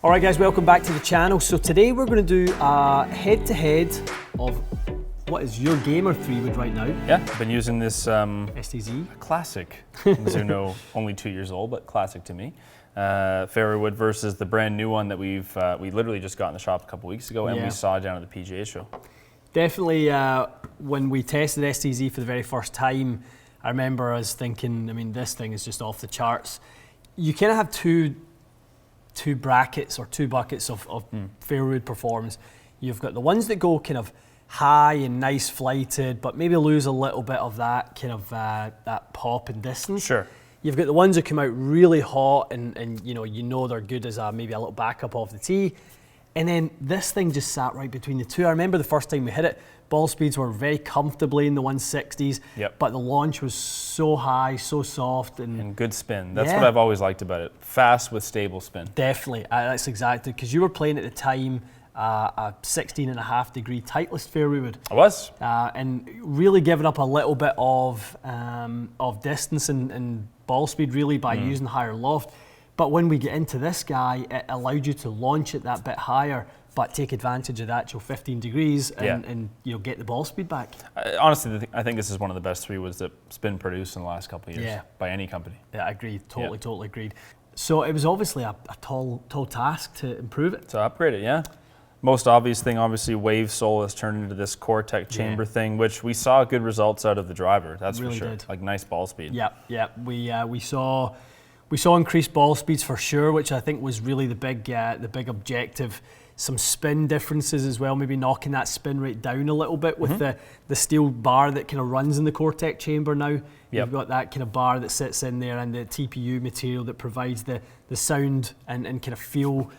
All right guys, welcome back to the channel. So today we're going to do a head-to-head of what is your gamer 3-wood right now. Yeah, I've been using this ST-Z. Classic Mizuno, only 2 years old, but classic to me. Fairway wood versus the brand new one that we literally just got in the shop a couple weeks ago and we saw down at the PGA show. Definitely, when we tested ST-Z for the very first time, I remember us thinking, I mean, this thing is just off the charts. You kind of have two brackets or two buckets of fairway wood performance. You've got the ones that go kind of high and nice flighted, but maybe lose a little bit of that kind of that pop and distance. Sure. You've got the ones that come out really hot and you know they're good as maybe a little backup off the tee. And then this thing just sat right between the two. I remember the first time we hit it, ball speeds were very comfortably in the 160s, but the launch was so high, so soft. And good spin. That's what I've always liked about it. Fast with stable spin. Definitely, that's exactly, because you were playing at the time a 16.5 degree Titleist fairway wood. I was. And really giving up a little bit of distance and ball speed really by using higher loft. But when we get into this guy, it allowed you to launch it that bit higher, but take advantage of the actual 15 degrees and get the ball speed back. Honestly, I think this is one of the best 3-woods that's been produced in the last couple of years by any company. Yeah, I agree. Totally agreed. So it was obviously a tall task to improve it. To upgrade it, yeah. Most obvious thing, obviously, wave sole has turned into this Core-Tech chamber thing, which we saw good results out of the driver. That's really for sure. Like nice ball speed. Yeah. We saw increased ball speeds for sure, which I think was really the big objective. Some spin differences as well, maybe knocking that spin rate down a little bit with the steel bar that kind of runs in the Core-Tech chamber now. You've got that kind of bar that sits in there and the TPU material that provides the sound and kind of feel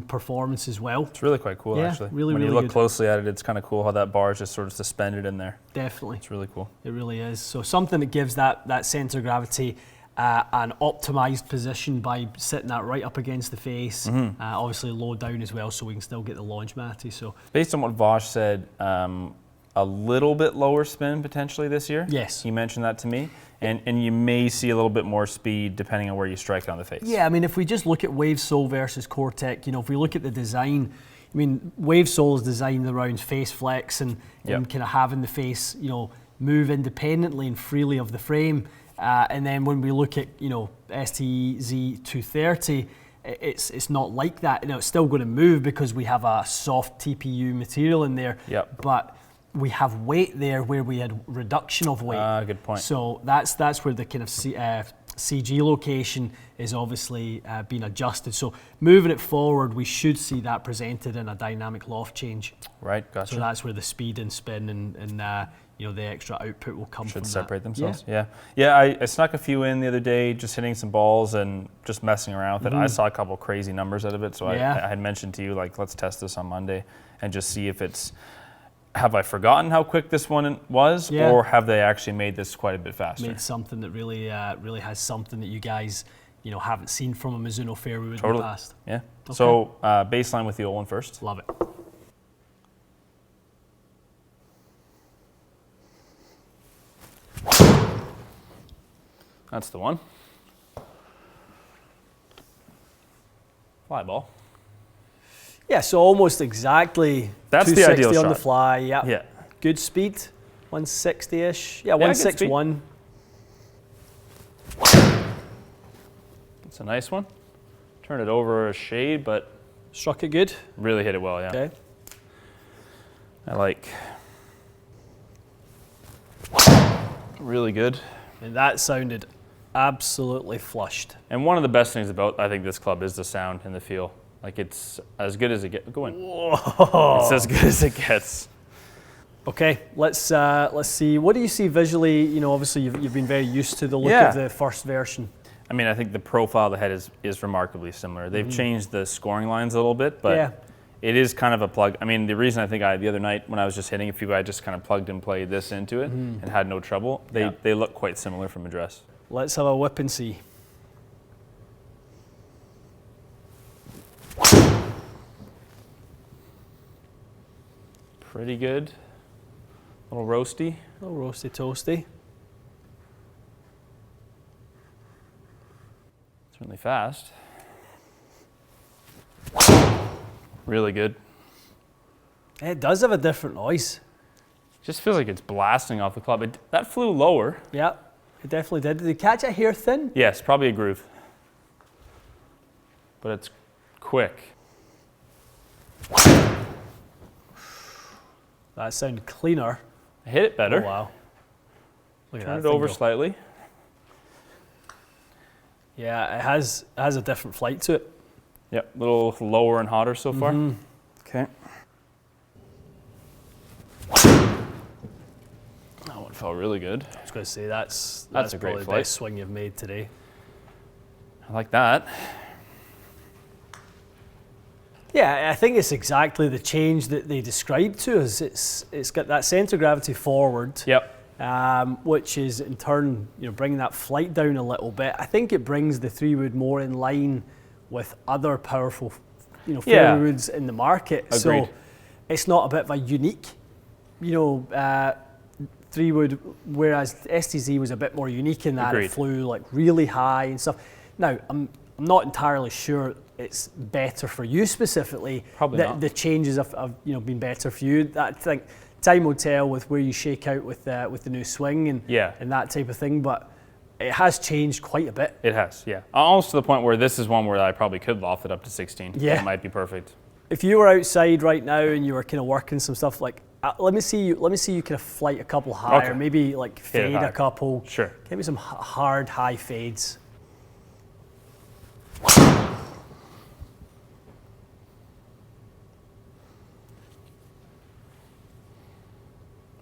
performance as well. It's really quite cool, actually. When you look closely at it, it's kind of cool how that bar is just sort of suspended in there. Definitely. It's really cool. It really is. So something that gives that center of gravity an optimized position by sitting that right up against the face. Obviously low down as well, so we can still get the launch matty. So based on what Vosh said, a little bit lower spin potentially this year. Yes. He mentioned that to me. And you may see a little bit more speed depending on where you strike it on the face. Yeah, I mean, if we just look at wave sole versus Core-Tech, if we look at the design, I mean, wave sole is designed around face flex and kind of having the face, move independently and freely of the frame. And then when we look at, ST-Z 230, it's not like that. It's still going to move because we have a soft TPU material in there. But we have weight there where we had reduction of weight. Good point. So that's where the kind of CG location is obviously being adjusted. So moving it forward, we should see that presented in a dynamic loft change. Right, gotcha. So that's where the speed and spin and the extra output will come from that. Should separate themselves. Yeah. I snuck a few in the other day, just hitting some balls and just messing around with it. I saw a couple crazy numbers out of it, so I had mentioned to you, like, let's test this on Monday and just see if it's, have I forgotten how quick this one was, or have they actually made this quite a bit faster? Made something that really has something that you guys haven't seen from a Mizuno fairway wood in the past. Yeah. Okay. So baseline with the old one first. Love it. That's the one. Fly ball. Yeah, so almost exactly. That's the ideal shot. On the fly. Yeah. Good speed, 160-ish. Yeah, 161. It's a nice one. Turn it over a shade, but struck it good. Really hit it well, yeah. Okay. I like. Really good. And that sounded absolutely flushed. And one of the best things about, I think, this club is the sound and the feel. Like, it's as good as it gets. Go in. Whoa. It's as good as it gets. Okay, let's see. What do you see visually? Obviously you've been very used to the look of the first version. I mean, I think the profile of the head is remarkably similar. They've changed the scoring lines a little bit, but it is kind of a plug. I mean, the reason I think the other night when I was just hitting a few, I just kind of plugged and played this into it and had no trouble. They look quite similar from address. Let's have a whip and see. Pretty good. A little roasty. A little roasty toasty. Certainly fast. Really good. It does have a different noise. Just feels like it's blasting off the club. That flew lower. Yeah, it definitely did. Did you catch it here thin? Yes, probably a groove. But it's quick. That sounded cleaner. I hit it better. Oh, wow. Look at Turn that it over go. slightly. Yeah, it has a different flight to it. Yep, a little lower and hotter so far. Okay. That one felt really good. I was going to say that's a great probably the flight. best swing you've made today. I like that. Yeah, I think it's exactly the change that they described to us. It's got that centre of gravity forward. Yep. Which is in turn, bringing that flight down a little bit. I think it brings the 3-wood more in line with other powerful, fairway woods in the market. Agreed. So it's not a bit of a unique, 3-wood, whereas ST-Z was a bit more unique in that it flew like really high and stuff. Now, I'm not entirely sure it's better for you specifically. Probably not. The changes have been better for you. I think time will tell with where you shake out with the new swing and that type of thing, but it has changed quite a bit. It has, yeah. Almost to the point where this is one where I probably could loft it up to 16. Yeah. It might be perfect. If you were outside right now and you were kind of working some stuff like, let me see you kind of flight a couple higher, maybe like fade a couple. Sure. Give me some hard high fades.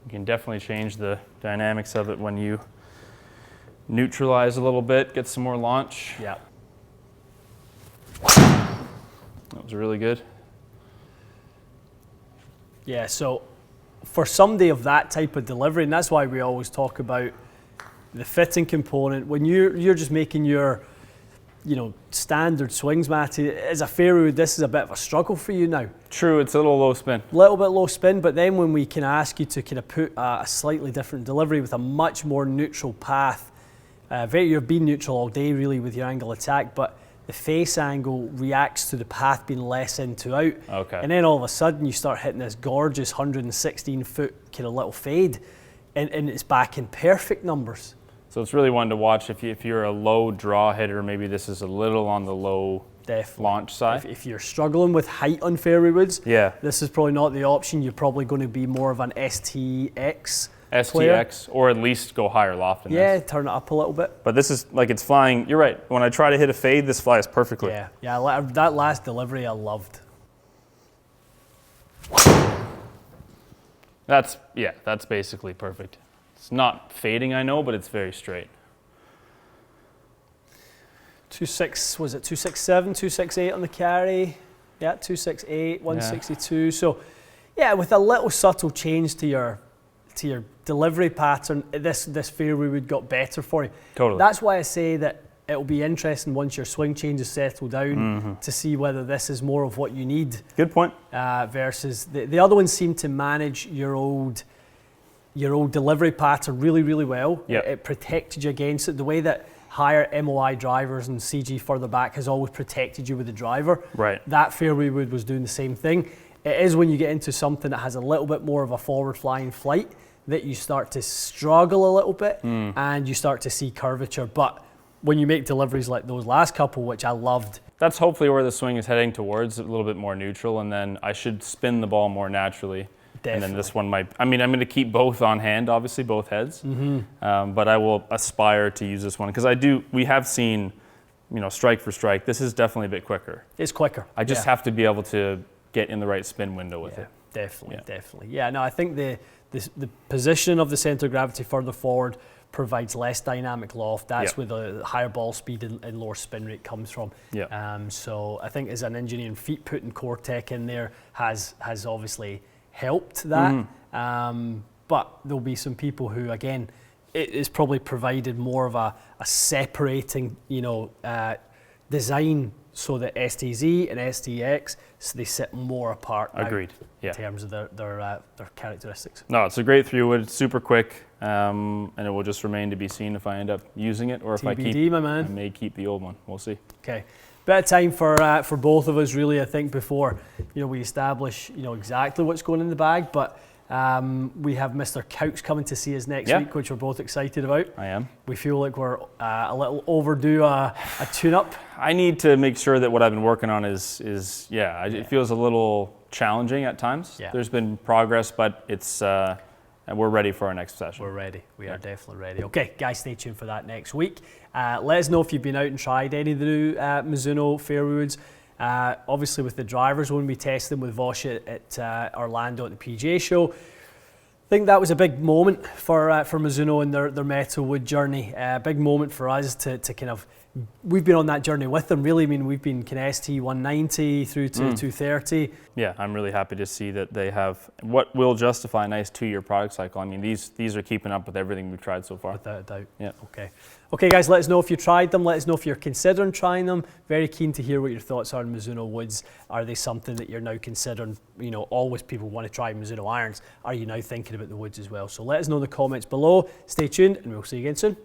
You can definitely change the dynamics of it when you neutralize a little bit, get some more launch. Yeah. That was really good. Yeah, so for somebody of that type of delivery, and that's why we always talk about the fitting component, when you're just making your standard swings, Matty, as a fairway, this is a bit of a struggle for you now. True, it's a little low spin. Little bit low spin, but then when we can ask you to kind of put a slightly different delivery with a much more neutral path, you've been neutral all day really with your angle attack, but the face angle reacts to the path being less in to out. Okay. And then all of a sudden you start hitting this gorgeous 116-foot kind of little fade, and it's back in perfect numbers. So it's really one to watch if you're a low draw hitter. Maybe this is a little on the low launch side. If you're struggling with height on fairway woods, this is probably not the option. You're probably going to be more of an STX player. Or at least go higher loft in this. Turn it up a little bit. But this is like it's flying. You're right. When I try to hit a fade, this flies perfectly. Yeah. That last delivery I loved. That's basically perfect. It's not fading, I know, but it's very straight. 2.6, was it 2.67, 2.68 on the carry? Yeah, 2.68, 162. Yeah. So, with a little subtle change to your delivery pattern, this fairway wood got better for you. Totally. That's why I say that it'll be interesting once your swing changes settle down to see whether this is more of what you need. Good point. Versus the other ones seem to manage your old delivery pattern really, really well. Yep. It protected you against it. The way that higher MOI drivers and CG further back has always protected you with the driver. Right. That fairway wood was doing the same thing. It is when you get into something that has a little bit more of a forward flying flight that you start to struggle a little bit and you start to see curvature. But when you make deliveries like those last couple, which I loved. That's hopefully where the swing is heading towards, a little bit more neutral, and then I should spin the ball more naturally. Definitely. And then this one might, I'm going to keep both on hand, obviously, both heads. But I will aspire to use this one because we have seen, strike for strike, this is definitely a bit quicker. It's quicker. I just have to be able to get in the right spin window with it. Definitely. Yeah, no, I think the position of the centre of gravity further forward provides less dynamic loft. That's where the higher ball speed and lower spin rate comes from. So I think as an engineering feat, putting core tech in there has obviously helped that. But there'll be some people who, again, it is probably provided more of a separating, design so that ST-Z and STX, so they sit more apart. Agreed. In terms of their characteristics. No, it's a great 3-wood. It's super quick, and it will just remain to be seen if I end up using it or if TBD, my man. I may keep the old one. We'll see. Okay. bit of time for both of us, really. I think before we establish exactly what's going in the bag, but we have Mr. Couch coming to see us next week, which we're both excited about. I am. We feel like we're a little overdue a tune-up. I need to make sure that what I've been working on is it feels a little challenging at times. Yeah. There's been progress, but it's we're ready for our next session. We're ready. We are definitely ready. Okay, guys, stay tuned for that next week. Let us know if you've been out and tried any of the new Mizuno Fairway woods. Obviously, with the drivers, we're going to be testing with Vosh at Orlando at the PGA show. I think that was a big moment for Mizuno and their metal wood journey. A big moment for us to kind of, we've been on that journey with them, really. I mean, we've been kind of ST 190 through to 230. Yeah, I'm really happy to see that they have what will justify a nice 2-year product cycle. I mean, these are keeping up with everything we've tried so far. Without a doubt. Yeah. Okay, guys, let us know if you tried them. Let us know if you're considering trying them. Very keen to hear what your thoughts are on Mizuno woods. Are they something that you're now considering? Always people want to try Mizuno irons. Are you now thinking about the woods as well? So let us know in the comments below. Stay tuned, and we'll see you again soon.